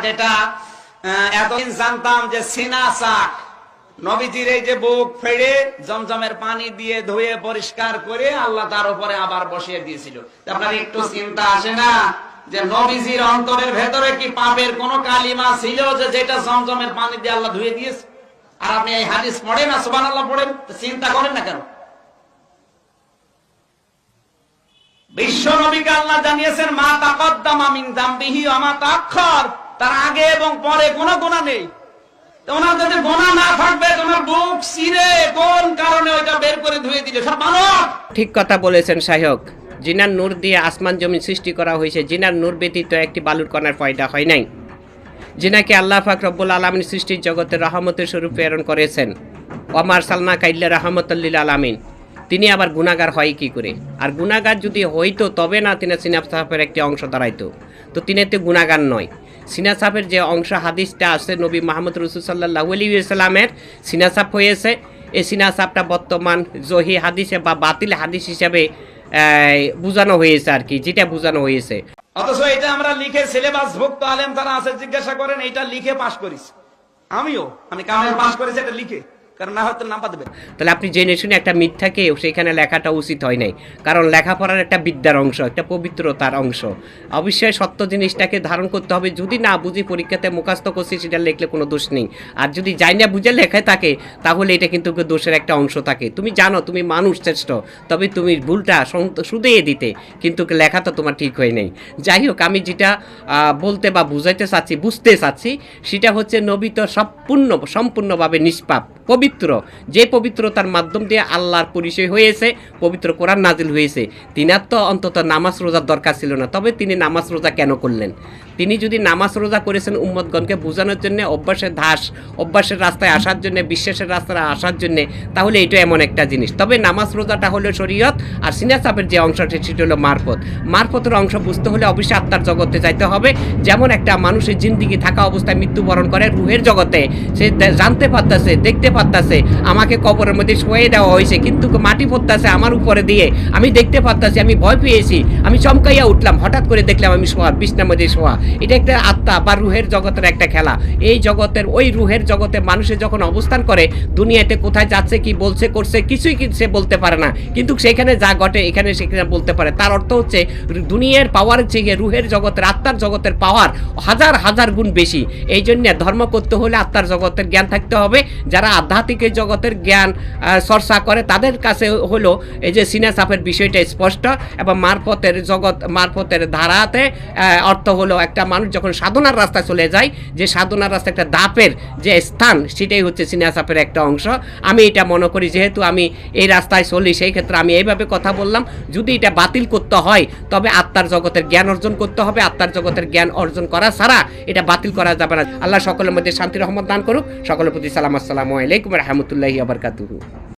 যেটা এতদিন জানতাম যে সিনা চাক, নবীজির এই যে বুক ফেড়ে জমজমের পানি দিয়ে ধুয়ে পরিষ্কার করে আল্লাহ তার উপরে আবার বসিয়ে দিয়েছিল। আপনার একটু চিন্তা আসে না যে নবীজির অন্তরের ভেতরে কি পাপের কোন কালিমা ছিল যে যেটা জমজমের পানি দিয়ে আল্লাহ ধুয়ে দিয়েছে? আর আপনি এই হাদিস পড়েন না, সুবহানাল্লাহ পড়েন, চিন্তা করেন না কেন? বিশ্ব নবীকে আল্লাহ জানিয়েছেন মা তাকদ্দামা মিন যামবিহি ওয়া মা তাআখার, তার আগে এবং পরে কোনো গুনাহ নেই। ওনার যদি গুনাহ না থাকবে তোমার বুক চিরে কোন কারণে ওইটা বের করে ধুয়ে দিলে সব মানব। ঠিক কথা বলেছেন সাহেব। জিনার নূর দিয়ে আসমান জমিন সৃষ্টি করা হয়েছে, জিনার নূর ব্যতীত একটি বালুর কণার পয়দা হয় নাই। জিনাকে আল্লাহ পাক রব্বুল আলামিন সৃষ্টির জগতে রহমতের স্বরূপ প্রেরণ করেছেন। ওয়ামার সালনাকা ইল্লা রাহমাতাল লিল আলামিন। তিনি আবার গুনাহগার হয় কি করে? আর গুনাহগার যদি হইতো তবে না তিনি সিনা সাফের একটি অংশ দাঁড়াইতো, তো তিনি তো গুনাহগার নয়। সিনা সাফের যে অংশ হাদিসটা আছে নবী মুহাম্মদ রাসূল সাল্লাল্লাহু আলাইহি ওয়াসাল্লামের সিনা সাফ হয়েছে, এই সিনা সাফটা বর্তমান জহি হাদিসে বা বাতিল হাদিস হিসাবে বোঝানো হয়েছে আর কি, যেটা বোঝানো হয়েছে। অথচ এটা আমরা লিখে সিলেবাস ভুক্ত আলেম তারা আছে, জিজ্ঞাসা করেন এটা লিখে পাশ করিস। আমি কামেল পাশ করেছি এটা লিখে, কারণ না হয়তো নাম্বার দেবেন। তাহলে আপনি জেনে শুনে একটা মিথ্যাকে সেখানে লেখাটা উচিত হয় নাই, কারণ লেখাপড়ার একটা বিদ্যার অংশ, একটা পবিত্রতার অংশ। অবশ্যই সত্য জিনিসটাকে ধারণ করতে হবে। যদি না বুঝি পরীক্ষাতে মুখস্থ করছি সেটা লিখলে কোনো দোষ নেই, আর যদি যাই না বুঝে লেখায় থাকে তাহলে এটা কিন্তু দোষের একটা অংশ থাকে। তুমি জানো তুমি মানুষ শ্রেষ্ঠ, তবে তুমি ভুলটা শুধিয়ে দিতে, কিন্তু লেখা তো তোমার ঠিক হয় নাই। যাই হোক, আমি যেটা বলতে বা বুঝাইতে চাচ্ছি, বুঝতে চাচ্ছি, সেটা হচ্ছে নবী তো সম্পূর্ণভাবে নিষ্পাপ, পবিত্র, যে পবিত্রতার মাধ্যম দিয়ে আল্লাহর পরিচয় হয়েছে, পবিত্র কোরআন নাজিল হয়েছে। তিনার তো অন্তত নামাজ রোজার দরকার ছিল না, তবে তিনি নামাজ রোজা কেন করলেন? তিনি যদি নামাজ রোজা করেছেন উম্মতগণকে বোঝানোর জন্য, অভ্যাসের রাস্তায় আসার জন্য, বিশ্বাসের রাস্তায় আসার জন্য, তাহলে এটা এমন একটা জিনিস। তবে নামাজ রোজাটা হলো শরীয়ত, আর সিনা সাফের যে অংশটা সেটা হলো মারফতের অংশ। বুঝতে হলে অবশ্যই আত্মার জগতে যাইতে হবে। যেমন একটা মানুষের জিন্দিগি থাকা অবস্থায় মৃত্যুবরণ করে রুহের জগতে, সে জানতে পারতেছে, দেখতে পারতেছে আমাকে কবরের মধ্যে শোয়ে দেওয়া হয়েছে, কিন্তু মাটি পড়তেছে আমার উপরে দিয়ে, আমি দেখতে পারতেছি, আমি ভয় পেয়েছি, আমি চমকাইয়া উঠলাম, হঠাৎ করে দেখলাম আমি শোয়া, বিছনার মধ্যে শোয়া। এটা একটা আত্মা বা রুহের জগতের একটা খেলা। এই জগতের ওই রুহের জগতে মানুষের যখন অবস্থান করে, দুনিয়াতে কোথায় যাচ্ছে, কি বলছে, করছে, কিছুই সে বলতে পারে না, কিন্তু সেখানে যা ঘটে এখানে সেখানে বলতে পারে। তার অর্থ হচ্ছে দুনিয়ার পাওয়ার চেয়ে রুহের জগতের, আত্মার জগতের পাওয়ার হাজার হাজার গুণ বেশি। এই জন্য ধর্ম করতে হলে আত্মার জগতের জ্ঞান থাকতে হবে। যারা আধ্যাত্মিক জগতের জ্ঞান চর্চা করে তাদের কাছে হলো এই যে সিনা সাফের বিষয়টা স্পষ্ট, এবং মারফতের ধারাতে অর্থ হলো একটা মানুষ যখন সাধনার রাস্তায় চলে যায়, যে সাধনার রাস্তা একটা দাপের যে স্থান, সেটাই হচ্ছে সিনা সাফের একটা অংশ। আমি এটা মনে করি, যেহেতু আমি এই রাস্তায় চলি, সেই ক্ষেত্রে আমি এইভাবে কথা বললাম। যদি এটা বাতিল করতে হয় তবে আত্মার জগতের জ্ঞান অর্জন করতে হবে। আত্মার জগতের জ্ঞান অর্জন করা ছাড়া এটা বাতিল করা যাবে না। আল্লাহ সকলের মধ্যে শান্তি রহমত দান করুক। সকলের প্রতি সালাম। আসসালামু আলাইকুম ওয়া রাহমাতুল্লাহি ওয়া বারাকাতুহু।